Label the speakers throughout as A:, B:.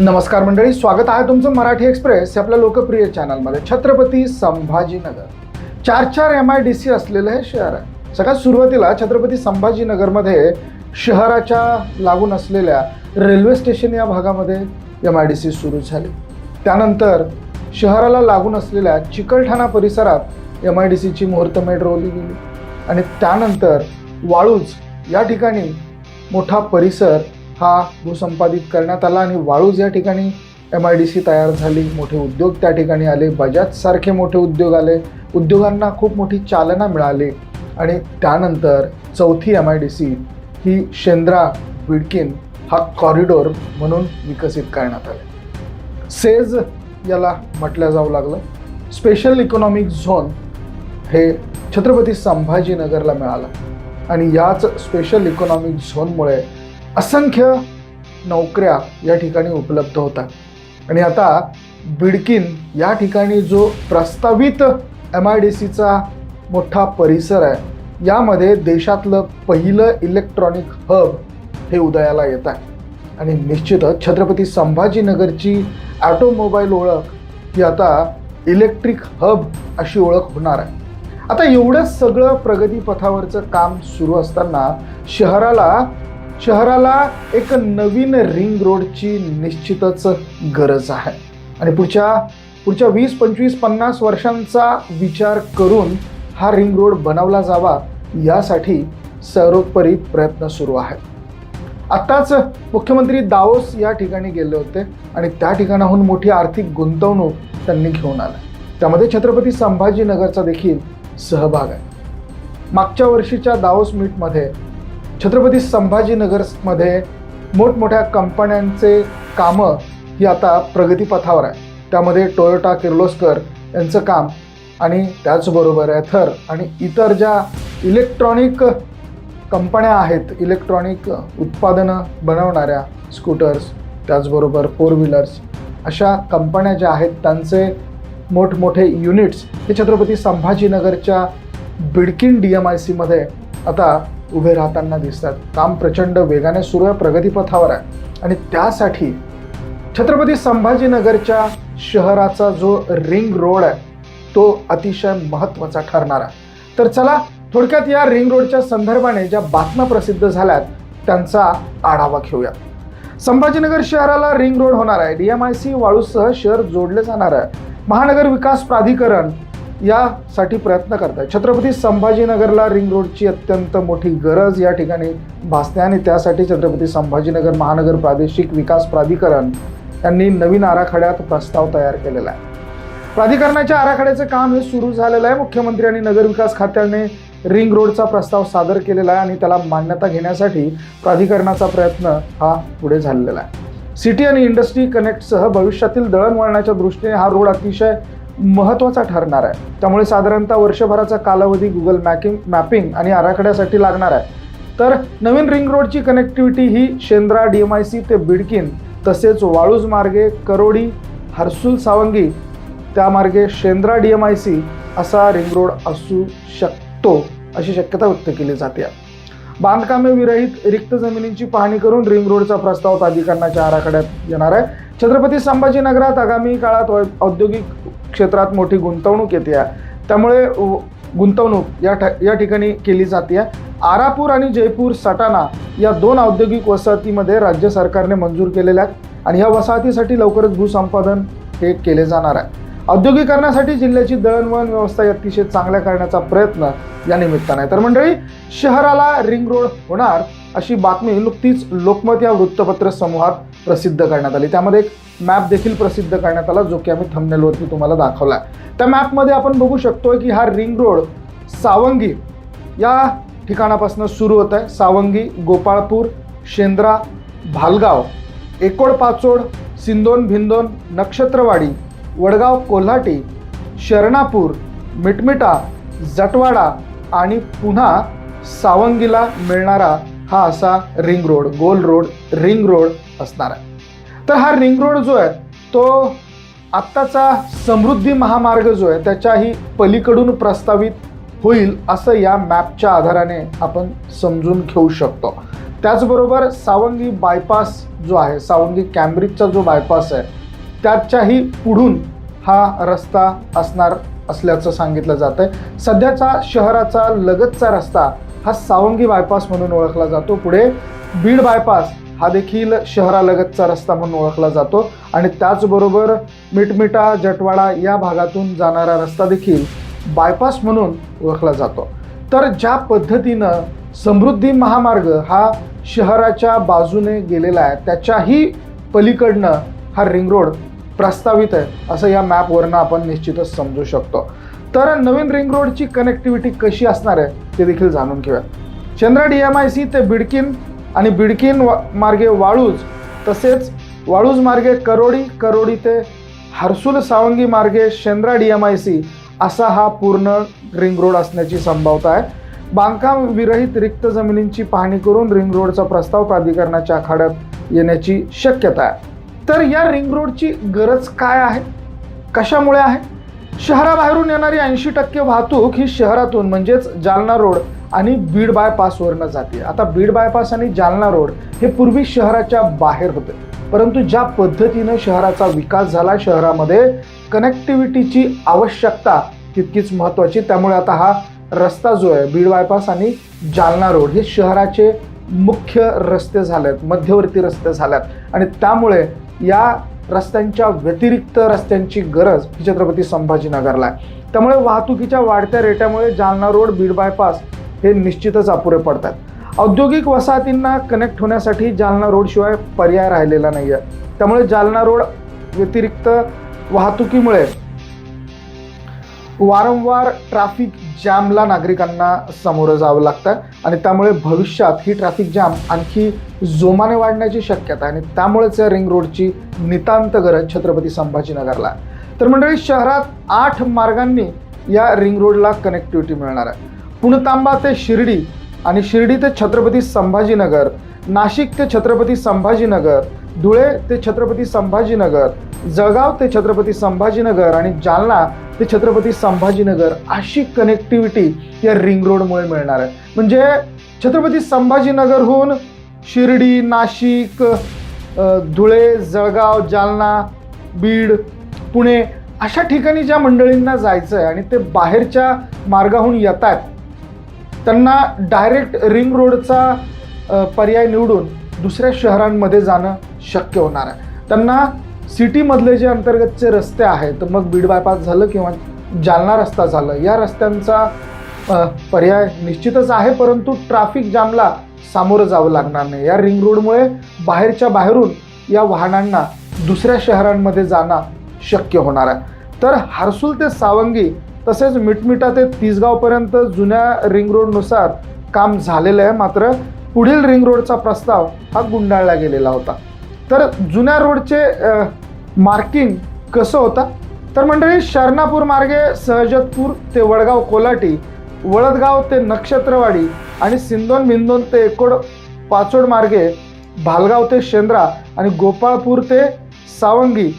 A: नमस्कार मंडळी, स्वागत आहे तुमचं मराठी एक्सप्रेस या आपल्या लोकप्रिय चॅनलमध्ये. छत्रपती संभाजीनगर 4 MIDC असलेलं हे शहर आहे. सगळ्यात सुरुवातीला छत्रपती संभाजीनगरमध्ये शहराच्या लागून असलेल्या रेल्वे स्टेशन या भागामध्ये MIDC सुरू झाली. त्यानंतर शहराला लागून असलेल्या चिकलठाणा परिसरात MIDCची मुहूर्तमेढ रोवली गेली आणि त्यानंतर वाळूज या ठिकाणी मोठा परिसर हा भूसंपादित करण्यात आला आणि वाळूज या ठिकाणी MIDC तयार झाली. मोठे उद्योग त्या ठिकाणी आले. बजाज सारखे मोठे उद्योग आले. उद्योगांना खूप मोठी चालना मिळाली आणि त्यानंतर चौथी MIDC ही शेंद्रा बिडकीन हा कॉरिडॉर म्हणून विकसित करण्यात आले. सेज याला म्हटलं जाऊ लागलं. स्पेशल इकॉनॉमिक झोन हे छत्रपती संभाजीनगरला मिळालं आणि याच स्पेशल इकॉनॉमिक झोनमुळे असंख्य नोकऱ्या या ठिकाणी उपलब्ध होतात आणि आता बिडकीन या ठिकाणी जो प्रस्तावित MIDCचा मोठा परिसर आहे यामध्ये देशातलं पहिलं इलेक्ट्रॉनिक हब हे उदयाला येत आहे आणि निश्चितच छत्रपती संभाजीनगरची ऑटोमोबाईल ओळख ही आता इलेक्ट्रिक हब अशी ओळख होणार आहे. आता एवढं सगळं प्रगतीपथावरचं काम सुरू असताना शहराला एक नवीन रिंग रोडची निश्चितच गरज आहे आणि पुढच्या 20, 25, 50 वर्षांचा विचार करून हा रिंग रोड बनवला जावा यासाठी सर्वोपरी प्रयत्न सुरू आहेत. आत्ताच मुख्यमंत्री दावोस या ठिकाणी गेले होते आणि त्या ठिकाणाहून मोठी आर्थिक गुंतवणूक त्यांनी घेऊन आला. त्यामध्ये छत्रपती संभाजीनगरचा देखील सहभाग आहे. मागच्या वर्षीच्या दावोस मीटमध्ये छत्रपती संभाजीनगरमध्ये मोठमोठ्या कंपन्यांचे कामं ही आता प्रगतीपथावर आहे. त्यामध्ये टोयोटा किर्लोस्कर यांचं काम आणि त्याचबरोबर एथर आणि इतर ज्या इलेक्ट्रॉनिक कंपन्या आहेत, इलेक्ट्रॉनिक उत्पादनं बनवणाऱ्या स्कूटर्स, त्याचबरोबर 4 व्हीलर्स अशा कंपन्या ज्या आहेत त्यांचे मोठमोठे युनिट्स हे छत्रपती संभाजीनगरच्या बिडकीन DMICमध्ये आता उभे राहताना दिसतात. काम प्रचंड वेगाने सुरू आहे, प्रगतीपथावर आहे आणि त्यासाठी छत्रपती संभाजीनगरच्या शहराचा जो रिंग रोड आहे तो अतिशय महत्त्वाचा ठरणार आहे. तर चला थोडक्यात या रिंग रोडच्या संदर्भाने ज्या बातम्या प्रसिद्ध झाल्यात त्यांचा आढावा घेऊया. संभाजीनगर शहराला रिंग रोड होणार आहे. DMIC वाळूजसह शहर जोडले जाणार आहे. महानगर विकास प्राधिकरण यासाठी प्रयत्न करत आहे. छत्रपती संभाजीनगरला रिंग रोडची अत्यंत मोठी गरज या ठिकाणी भासते आणि त्यासाठी छत्रपती संभाजीनगर महानगर प्रादेशिक विकास प्राधिकरण यांनी नवीन आराखड्यात प्रस्ताव तयार केलेला आहे. प्राधिकरणाच्या आराखड्याचे काम हे सुरू झालेलं आहे. मुख्यमंत्री आणि नगरविकास खात्याने रिंग रोडचा प्रस्ताव सादर केलेला आहे आणि त्याला मान्यता घेण्यासाठी प्राधिकरणाचा प्रयत्न हा पुढे झालेला आहे. सिटी आणि इंडस्ट्री कनेक्टसह भविष्यातील दळणवळणाच्या दृष्टीने हा रोड अतिशय महत्त्वाचा ठरणार आहे. त्यामुळे साधारणतः वर्षभराचा कालावधी गुगल मॅपिंग आणि आराखड्यासाठी लागणार आहे. तर नवीन रिंग रोडची कनेक्टिव्हिटी ही शेंद्रा DMIC ते बिडकीन तसेच वाळूज मार्गे करोडी, हर्सुल, सावंगी त्या मार्गे शेंद्रा DMIC असा रिंग रोड असू शकतो अशी शक्यता व्यक्त केली जाते. बांधकामे विरहित रिक्त जमिनींची पाहणी करून रिंग रोडचा प्रस्ताव प्राधिकरणाच्या आराखड्यात येणार आहे. छत्रपती संभाजीनगरात आगामी काळात औद्योगिक क्षेत्रात मोठी गुंतवणूक येते आहे. त्यामुळे गुंतवणूक या ठिकाणी केली जाते. आरापूर आणि जयपूर सटाणा या 2 औद्योगिक वसाहतीमध्ये राज्य सरकारने मंजूर केलेल्या आहेत आणि या वसाहतीसाठी लवकरच भूसंपादन हे केले जाणार आहे. औद्योगिकरणासाठी जिल्ह्याची दळणवळण व्यवस्था अतिशय चांगल्या करण्याचा प्रयत्न या निमित्ताने आहे. तर मंडळी, शहराला रिंग रोड होणार अशी बातमी नुकतीच लोकमत या वृत्तपत्र समूहात प्रसिद्ध करण्यात आली. त्यामध्ये एक मॅप देखील प्रसिद्ध करण्यात आला जो की आम्ही थंबनेलवरती तुम्हाला दाखवला आहे. त्या मॅपमध्ये आपण बघू शकतो की हा रिंग रोड सावंगी या ठिकाणापासून सुरू होत आहे. सावंगी, गोपाळपूर, शेंद्रा, भालगाव, एकोडपाचोड, सिंदोन भिंदोन, नक्षत्रवाडी, वडगाव कोल्हाटी, शरणापूर, मिटमिटा, जटवाडा आणि पुन्हा सावंगीला मिळणारा हा असा रिंग रोड, गोल रोड, रिंग रोड असणार आहे. तर हा रिंग रोड जो आहे तो आत्ताचा समृद्धी महामार्ग जो आहे त्याच्याही पलीकडून प्रस्तावित होईल असं या मॅपच्या आधाराने आपण समजून घेऊ शकतो. त्याचबरोबर सावंगी बायपास जो आहे, सावंगी कॅम्ब्रिजचा जो बायपास आहे, त्याच्याही पुढून हा रस्ता असणार असल्याचं सांगितलं जात आहे. सध्याचा शहराचा लगतचा रस्ता हा सावंगी बायपास म्हणून ओळखला जातो. पुढे बीड बायपास हा देखील शहरालगतचा रस्ता म्हणून ओळखला जातो आणि त्याचबरोबर मिटमिटा जटवाडा या भागातून जाणारा रस्ता देखील बायपास म्हणून ओळखला जातो. तर ज्या पद्धतीनं समृद्धी महामार्ग हा शहराच्या बाजूने गेलेला आहे, त्याच्याही पलीकडनं हा रिंग रोड प्रस्तावित आहे असं या मॅपवरनं आपण निश्चितच समजू शकतो. तर नवीन रिंग रोडची कनेक्टिव्हिटी कशी असणार आहे ते देखील जाणून घेऊया. शेंद्रा DMIC ते बिडकीन आणि बिडकीन मार्गे वाळूज, तसेच वाळूज मार्गे करोडी, करोडी ते हर्सुल सावंगी मार्गे शेंद्रा DMIC असा हा पूर्ण रिंग रोड असण्याची संभावना आहे. बांधकाम विरहित रिक्त जमिनींची पाहणी करून रिंग रोडचा प्रस्ताव प्राधिकरणाच्या आखाड्यात येण्याची शक्यता आहे. तर या रिंग रोडची गरज काय आहे, कशामुळे आहे? शहराबाहेरून येणारी 80% वाहतूक ही शहरातून म्हणजेच जालना रोड आणि बीड बायपासवरनं जाते. आता बीड बायपास आणि जालना रोड हे पूर्वी शहराच्या बाहेर होते, परंतु ज्या पद्धतीनं शहराचा विकास झाला, शहरामध्ये कनेक्टिव्हिटीची आवश्यकता तितकीच महत्त्वाची. त्यामुळे आता हा रस्ता जो आहे बीड बायपास आणि जालना रोड हे शहराचे मुख्य रस्ते झालेत, मध्यवर्ती रस्ते झाल्यात आणि त्यामुळे या रस्त्यांच्या व्यतिरिक्त रस्त्यांची गरज ही छत्रपती संभाजीनगरला आहे. त्यामुळे वाहतुकीच्या वाढत्या रेट्यामुळे जालना रोड बीड बायपास हे निश्चितच अपुरे पडतात. औद्योगिक वसाहतींना कनेक्ट होण्यासाठी जालना रोड शिवाय पर्याय राहिलेला नाही आहे. त्यामुळे जालना रोड व्यतिरिक्त वाहतुकीमुळे वारंवार ट्रॅफिक जॅमला नागरिकांना सामोरं जावं लागतं आणि त्यामुळे भविष्यात ही ट्रॅफिक जॅम आणखी जोमाने वाढण्याची शक्यता आहे आणि त्यामुळेच या रिंग रोडची नितांत गरज छत्रपती संभाजीनगरला आहे. तर मंडळी, शहरात 8 मार्गांनी या रिंग रोडला कनेक्टिव्हिटी मिळणार आहे. पुणतांबा ते शिर्डी आणि शिर्डी ते छत्रपती संभाजीनगर, नाशिक ते छत्रपती संभाजीनगर, धुळे ते छत्रपती संभाजीनगर, जळगाव ते छत्रपती संभाजीनगर आणि जालना ते छत्रपती संभाजीनगर अशी कनेक्टिव्हिटी या रिंग रोडमुळे मिळणार आहे. म्हणजे छत्रपती संभाजीनगरहून शिर्डी, नाशिक, धुळे, जळगाव, जालना, बीड, पुणे अशा ठिकाणी ज्या मंडळींना जायचं आहे आणि ते बाहेरच्या मार्गाहून येत आहेत, त्यांना डायरेक्ट रिंग रोडचा पर्याय निवडून दुसऱ्या शहरांमध्ये जाणं शक्य होणार आहे. त्यांना सिटीमधले जे अंतर्गतचे रस्ते आहेत, मग बीड बायपास झालं किंवा जालना रस्ता झालं, या रस्त्यांचा पर्याय निश्चितच आहे, परंतु ट्रॅफिक जामला सामोरं जावं लागणार नाही. या रिंग रोडमुळे बाहेरच्या बाहेरून या वाहनांना दुसऱ्या शहरांमध्ये जाणं शक्य होणार आहे. तर हर्सुल ते सावंगी तसेच मिटमिटा ते तिसगावपर्यंत जुन्या रिंग रोडनुसार काम झालेलं आहे, मात्र पुढील रिंग रोडचा प्रस्ताव हा गुंडाळला गेलेला होता. तर जुन्या रोडचे मार्किंग कसं होतं? तर मंडळी, शरणापूर मार्गे सहजतपूर ते वडगाव कोलाटी, वळदगाव ते नक्षत्रवाडी आणि सिंदोन बिंदोन ते एकोड पाचोड मार्गे भालगाव ते शेंद्रा आणि गोपाळपूर ते सावंगी,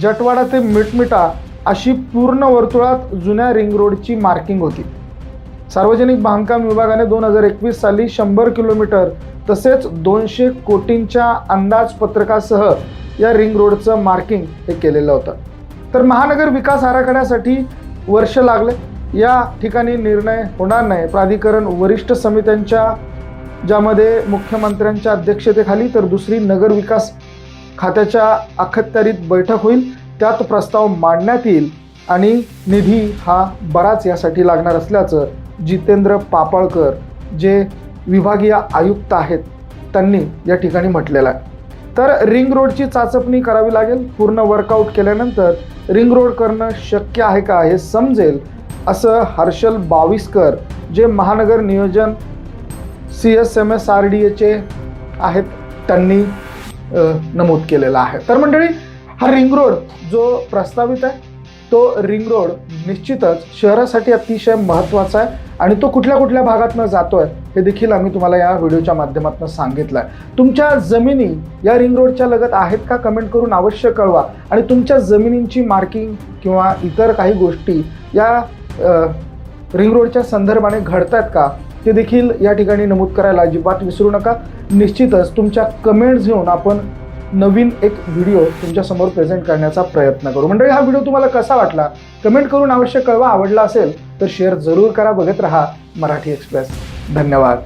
A: जटवाडा ते मिटमिटा अशी पूर्ण वर्तुळात जुन्या रिंग रोडची मार्किंग होती. सार्वजनिक बांधकाम विभागाने 2021 साली 100 किलोमीटर तसेच 200 कोटींच्या अंदाजपत्रकासह या रिंग रोडचं मार्किंग हे केलेलं होतं. तर महानगर विकास आराखड्यासाठी वर्ष लागले. या ठिकाणी निर्णय होणार नाही. प्राधिकरण वरिष्ठ समित्यांच्या, ज्यामध्ये मुख्यमंत्र्यांच्या अध्यक्षतेखाली तर दुसरी नगर विकास खात्याच्या अखत्यारीत बैठक होईल. त्यात प्रस्ताव मांडण्यात येईल आणि निधी हा बराच यासाठी लागणार असल्याचं जितेंद्र पापळकर, जे विभागीय आयुक्त आहेत, त्यांनी या ठिकाणी म्हटलेलं आहे. तर रिंग रोडची चाचपणी करावी लागेल. पूर्ण वर्कआउट केल्यानंतर रिंग रोड करणं शक्य आहे का हे समजेल, असं हर्षल बाविस्कर, जे महानगर नियोजन CSMSRDAचे आहेत, त्यांनी नमूद केलेलं आहे. तर मंडळी, हा रिंग रोड जो प्रस्तावित आहे तो रिंग रोड निश्चितच शहरासाठी अतिशय महत्त्वाचा आहे आणि तो कुठल्या कुठल्या भागातनं जातोय हे देखील आम्ही तुम्हाला या व्हिडिओच्या माध्यमातून सांगितलं आहे. तुमच्या जमिनी या रिंग रोडच्या लगत आहेत का? कमेंट करून अवश्य कळवा. आणि तुमच्या जमिनींची मार्किंग किंवा इतर काही गोष्टी या रिंग रोडच्या संदर्भाने घडतात का ते देखील या ठिकाणी नमूद करायला अजिबात विसरू नका. निश्चितच तुमच्या कमेंट्स घेऊन आपण नवीन एक व्हिडिओ तुमच्यासमोर प्रेझेंट करण्याचा प्रयत्न करू. मंडळी, हा व्हिडिओ तुम्हाला कसा वाटला कमेंट करून अवश्य कळवा. आवडला असेल तर शेअर जरूर करा. बघत रहा मराठी एक्सप्रेस. धन्यवाद.